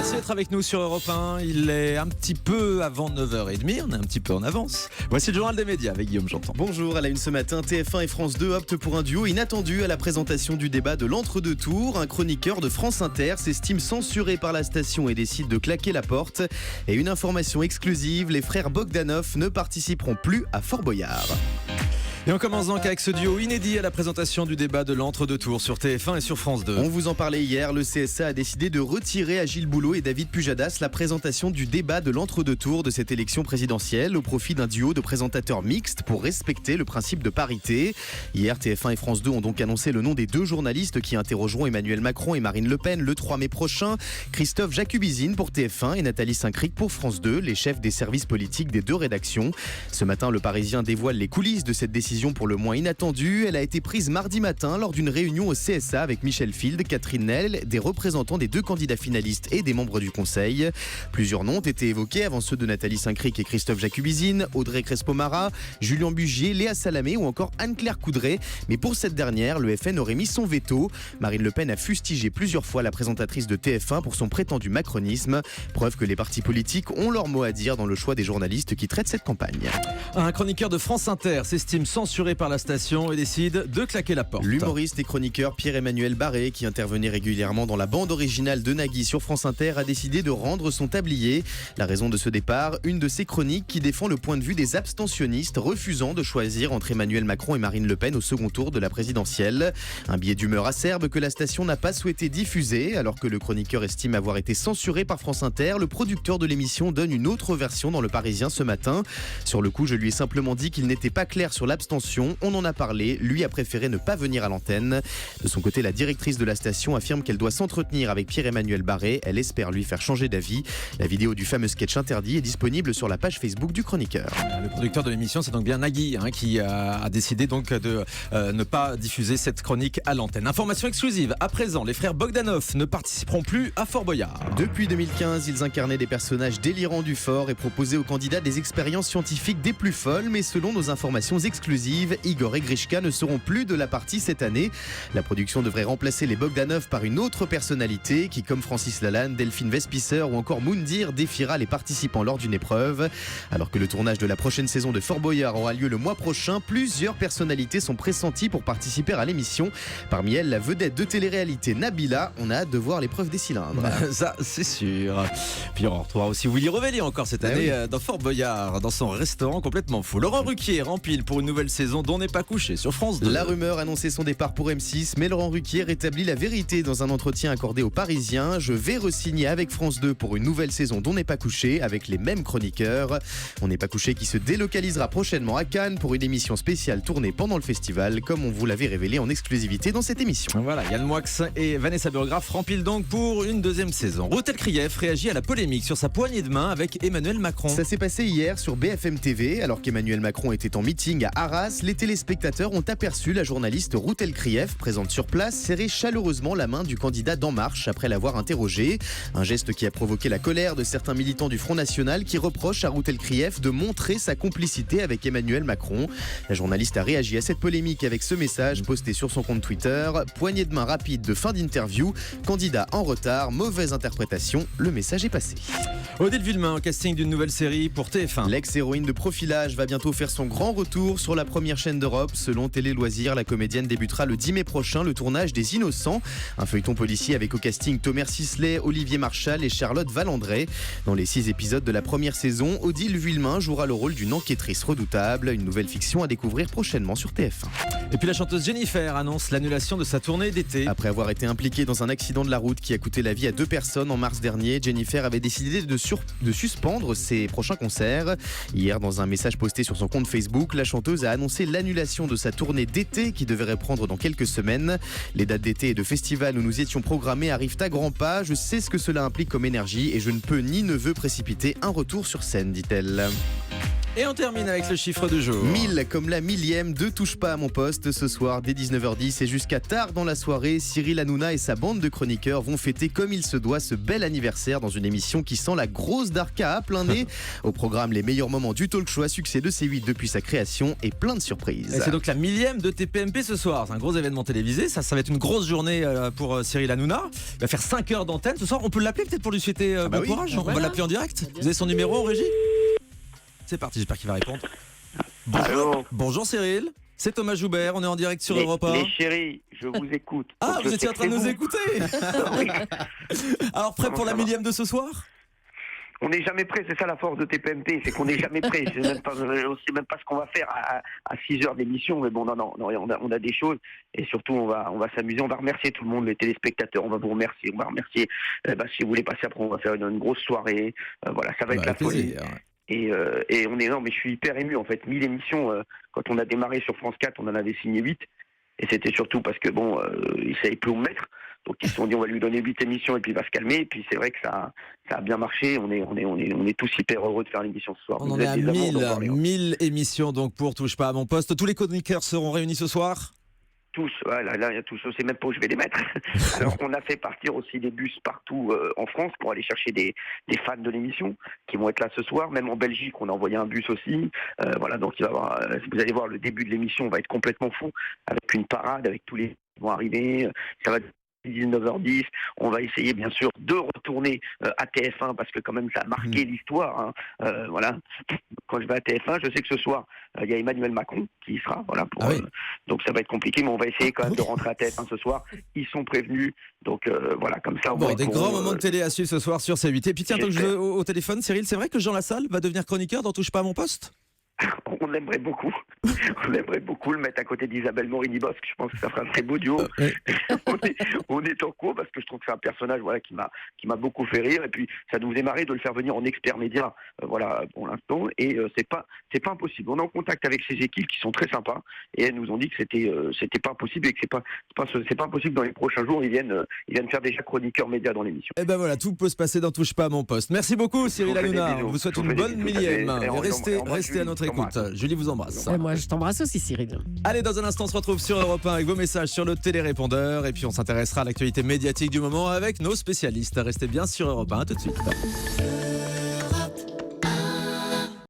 Merci d'être avec nous sur Europe 1. Il est un petit peu avant 9h30, on est un petit peu en avance. Voici le journal des médias avec Guillaume Janton. Bonjour, à la une ce matin, TF1 et France 2 optent pour un duo inattendu à la présentation du débat de l'entre-deux tours. Un chroniqueur de France Inter s'estime censuré par la station et décide de claquer la porte. Et une information exclusive, les frères Bogdanov ne participeront plus à Fort Boyard. Et on commence donc avec ce duo inédit à la présentation du débat de l'entre-deux tours sur TF1 et sur France 2. On vous en parlait hier, le CSA a décidé de retirer à Gilles Boulot et David Pujadas la présentation du débat de l'entre-deux tours de cette élection présidentielle au profit d'un duo de présentateurs mixtes pour respecter le principe de parité. Hier, TF1 et France 2 ont donc annoncé le nom des deux journalistes qui interrogeront Emmanuel Macron et Marine Le Pen le 3 mai prochain. Christophe Jacubizine pour TF1 et Nathalie Saint-Cric pour France 2, les chefs des services politiques des deux rédactions. Ce matin, le Parisien dévoile les coulisses de cette décision pour le moins inattendue. Elle a été prise mardi matin lors d'une réunion au CSA avec Michel Field, Catherine Nel, des représentants des deux candidats finalistes et des membres du Conseil. Plusieurs noms ont été évoqués avant ceux de Nathalie Saint-Cric et Christophe Jacubizine, Audrey Crespo-Mara, Julien Bugier, Léa Salamé ou encore Anne-Claire Coudray. Mais pour cette dernière, le FN aurait mis son veto. Marine Le Pen a fustigé plusieurs fois la présentatrice de TF1 pour son prétendu macronisme. Preuve que les partis politiques ont leur mot à dire dans le choix des journalistes qui traitent cette campagne. Un chroniqueur de France Inter s'estime censuré par la station et décide de claquer la porte. L'humoriste et chroniqueur Pierre-Emmanuel Barré, qui intervenait régulièrement dans la bande originale de Nagui sur France Inter, a décidé de rendre son tablier. La raison de ce départ, une de ses chroniques qui défend le point de vue des abstentionnistes, refusant de choisir entre Emmanuel Macron et Marine Le Pen au second tour de la présidentielle. Un billet d'humeur acerbe que la station n'a pas souhaité diffuser, alors que le chroniqueur estime avoir été censuré par France Inter. Le producteur de l'émission donne une autre version dans Le Parisien ce matin. Sur le coup, je lui ai simplement dit qu'il n'était pas clair sur l'abstention. On en a parlé, lui a préféré ne pas venir à l'antenne. De son côté, la directrice de la station affirme qu'elle doit s'entretenir avec Pierre-Emmanuel Barré. Elle espère lui faire changer d'avis. La vidéo du fameux sketch interdit est disponible sur la page Facebook du chroniqueur. Le producteur de l'émission, c'est donc bien Nagui qui a décidé donc de ne pas diffuser cette chronique à l'antenne. Information exclusive, à présent, les frères Bogdanov ne participeront plus à Fort Boyard. Depuis 2015, ils incarnaient des personnages délirants du fort et proposaient aux candidats des expériences scientifiques des plus folles. Mais selon nos informations exclusives, Igor et Grishka ne seront plus de la partie cette année. La production devrait remplacer les Bogdanov par une autre personnalité qui, comme Francis Lalanne, Delphine Vespicer ou encore Moundir, défiera les participants lors d'une épreuve. Alors que le tournage de la prochaine saison de Fort Boyard aura lieu le mois prochain, plusieurs personnalités sont pressenties pour participer à l'émission. Parmi elles, la vedette de télé-réalité Nabila. On a hâte de voir l'épreuve des cylindres. Ça, c'est sûr. Puis on retrouvera aussi Willy Revelli encore cette année dans Fort Boyard, dans son restaurant complètement fou. Laurent Ruquier rempile pour une nouvelle saison dont n'est pas couché sur France 2. La rumeur annonçait son départ pour M6, mais Laurent Ruquier rétablit la vérité dans un entretien accordé aux Parisiens. Je vais re-signer avec France 2 pour une nouvelle saison dont n'est pas couché, avec les mêmes chroniqueurs. On n'est pas couché qui se délocalisera prochainement à Cannes pour une émission spéciale tournée pendant le festival, comme on vous l'avait révélé en exclusivité dans cette émission. Voilà, Yann Moix et Vanessa Burgraff rempilent donc pour une deuxième saison. Routel Krief réagit à la polémique sur sa poignée de main avec Emmanuel Macron. Ça s'est passé hier sur BFM TV, alors qu'Emmanuel Macron était en meeting à Arras. Les téléspectateurs ont aperçu la journaliste Routel Krief, présente sur place, serrer chaleureusement la main du candidat d'En Marche après l'avoir interrogé. Un geste qui a provoqué la colère de certains militants du Front National qui reprochent à Routel Krief de montrer sa complicité avec Emmanuel Macron. La journaliste a réagi à cette polémique avec ce message posté sur son compte Twitter. Poignée de main rapide de fin d'interview, candidat en retard, mauvaise interprétation, le message est passé. Odile Villemain au casting d'une nouvelle série pour TF1. L'ex-héroïne de Profilage va bientôt faire son grand retour sur la première chaîne d'Europe. Selon Télé Loisirs, la comédienne débutera le 10 mai prochain le tournage des Innocents, un feuilleton policier avec au casting Thomas Sisley, Olivier Marchal et Charlotte Valandré. Dans les 6 épisodes de la première saison, Odile Villemain jouera le rôle d'une enquêtrice redoutable, une nouvelle fiction à découvrir prochainement sur TF1. Et puis la chanteuse Jennifer annonce l'annulation de sa tournée d'été. Après avoir été impliquée dans un accident de la route qui a coûté la vie à 2 personnes en mars dernier, Jennifer avait décidé de suspendre ses prochains concerts. Hier, dans un message posté sur son compte Facebook, la chanteuse a annoncé l'annulation de sa tournée d'été qui devait reprendre dans quelques semaines. Les dates d'été et de festivals où nous étions programmés arrivent à grands pas. Je sais ce que cela implique comme énergie et je ne peux ni ne veux précipiter un retour sur scène, dit-elle. Et on termine avec le chiffre du jour. 1000 comme la millième de Touche pas à mon poste. Ce soir dès 19h10 et jusqu'à tard dans la soirée, Cyril Hanouna et sa bande de chroniqueurs vont fêter comme il se doit ce bel anniversaire dans une émission qui sent la grosse darka à plein nez. Au programme, les meilleurs moments du talk show à succès de C8 depuis sa création et plein de surprises. Et c'est donc la millième de TPMP ce soir. C'est un gros événement télévisé. Ça va être une grosse journée pour Cyril Hanouna. Il va faire 5 heures d'antenne ce soir. On peut l'appeler peut-être pour lui souhaiter bon courage. On va l'appeler en direct. Vous avez son numéro en régie ? C'est parti, j'espère qu'il va répondre. Bonjour Cyril, c'est Thomas Joubert, on est en direct sur Europe 1. Les chéris, je vous écoute. Ah, vous étiez en train de nous écouter. Alors prêt pour la millième de ce soir ? On n'est jamais prêt, c'est ça la force de TPMP, c'est qu'on n'est jamais prêt. Je ne sais même pas ce qu'on va faire à 6 heures d'émission, mais bon, non, on a des choses et surtout on va s'amuser, on va remercier tout le monde, les téléspectateurs, on va vous remercier, si vous voulez passer après, on va faire une grosse soirée, voilà, ça va être la folie. Et mais je suis hyper ému en fait. 1000 émissions, quand on a démarré sur France 4, on en avait signé 8. Et c'était surtout parce que ils savaient plus où mettre. Donc ils se sont dit on va lui donner 8 émissions et puis il va se calmer. Et puis c'est vrai que ça a bien marché. On est tous hyper heureux de faire l'émission ce soir. On en est à 1000 émissions donc pour Touche pas à mon poste. Tous les chroniqueurs seront réunis ce soir ? Tous, là, il y a tous, je sais même pas où je vais les mettre. Alors, on a fait partir aussi des bus partout en France pour aller chercher des fans de l'émission qui vont être là ce soir. Même en Belgique, on a envoyé un bus aussi. Voilà, donc vous allez voir, le début de l'émission va être complètement fou avec une parade, avec tous les qui vont arriver. Ça va 19h10, on va essayer bien sûr de retourner à TF1 parce que quand même ça a marqué l'histoire. Voilà. Quand je vais à TF1, je sais que ce soir il y a Emmanuel Macron qui y sera. Voilà. Donc ça va être compliqué, mais on va essayer quand même de rentrer à TF1 ce soir. Ils sont prévenus, donc voilà, comme ça. Des grands moments de télé à suivre ce soir sur C8. Et puis tiens, tant que je veux au téléphone, Cyril, c'est vrai que Jean Lassalle va devenir chroniqueur dans Touche pas à mon poste ? On aimerait beaucoup. On aimerait beaucoup le mettre à côté d'Isabelle Morini-Bosque. Je pense que ça fera un très beau duo. On est en cours parce que je trouve que c'est un personnage qui m'a beaucoup fait rire. Et puis, ça nous est marré de le faire venir en expert média, pour l'instant. Et c'est pas impossible. On est en contact avec ces équipes qui sont très sympas. Et elles nous ont dit que c'était pas impossible et que c'est pas impossible dans les prochains jours. Ils viennent faire déjà chroniqueur média dans l'émission. Et ben voilà, tout peut se passer dans Touche pas à mon poste. Merci beaucoup, Cyril Hanouna. On vous souhaite une bonne millième. Restez à notre écoute. Julie vous embrasse. Et moi je t'embrasse aussi Cyril. Allez, dans un instant on se retrouve sur Europe 1 avec vos messages sur le télérépondeur et puis on s'intéressera à l'actualité médiatique du moment avec nos spécialistes. Restez bien sur Europe 1, à tout de suite.